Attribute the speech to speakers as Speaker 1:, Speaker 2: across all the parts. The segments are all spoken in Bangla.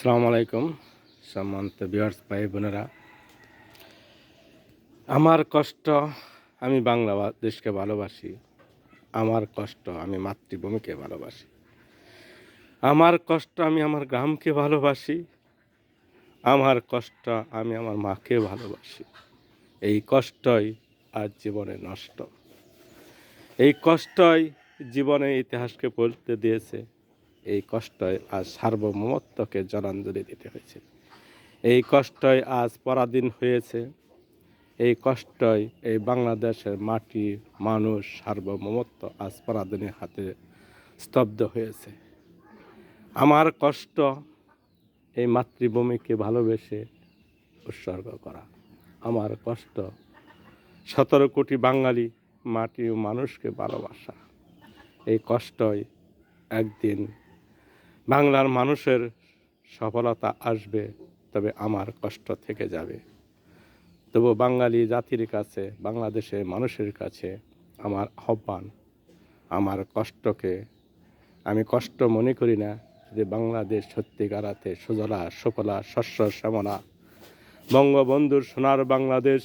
Speaker 1: আসসালামু আলাইকুম সম্মানিত ভিউয়ার্স ভাই বোনেরা। আমার কষ্ট, আমি বাংলাদেশকে ভালোবাসি। আমার কষ্ট, আমি মাতৃভূমিকে ভালোবাসি। আমার কষ্ট, আমি আমার গ্রামকে ভালোবাসি। আমার কষ্ট, আমি আমার মাকে ভালোবাসি। এই কষ্টই আজ জীবনে নষ্ট। এই কষ্টই জীবনে ইতিহাসকে পড়তে দিয়েছে। এই কষ্টই আজ সার্বভৌমত্বকে জলাঞ্জলি দিতে হয়েছে। এই কষ্টই আজ পরাধীন হয়েছে। এই কষ্টই এই বাংলাদেশের মাটি, মানুষ, সার্বভৌমত্ব আজ পরাধীনের হাতে স্তব্ধ হয়েছে। আমার কষ্ট, এই মাতৃভূমিকে ভালোবেসে উৎসর্গ করা। আমার কষ্ট, 17 কোটি বাঙালি মাটি ও মানুষকে ভালোবাসা। এই কষ্টই একদিন বাংলার মানুষের সফলতা আসবে, তবে আমার কষ্ট থেকে যাবে। তবু বাঙালি জাতির কাছে, বাংলাদেশের মানুষের কাছে আমার আহ্বান, আমার কষ্টকে আমি কষ্ট মনে করি না। যে বাংলাদেশ সত্যিকারাতে সুজলা সুফলা শস্য শ্যামলা, বঙ্গবন্ধুর সোনার বাংলাদেশ,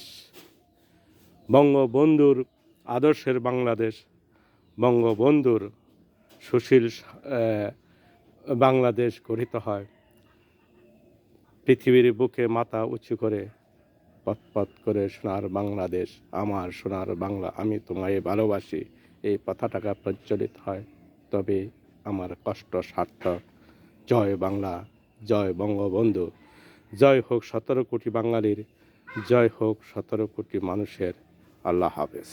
Speaker 1: বঙ্গবন্ধুর আদর্শের বাংলাদেশ, বঙ্গবন্ধুর সুশীল বাংলাদেশ গঠিত হয়। পৃথিবীর বুকে মাথা উঁচু করে পথ করে সোনার বাংলাদেশ, আমার সোনার বাংলা, আমি তোমায় ভালোবাসি, এই কথাটাকে প্রচলিত হয়, তবে আমার কষ্ট সার্থক। জয় বাংলা, জয় বঙ্গবন্ধু, জয় হোক 17 কোটি বাঙালির, জয় হোক 17 কোটি মানুষের। আল্লাহ হাফেজ।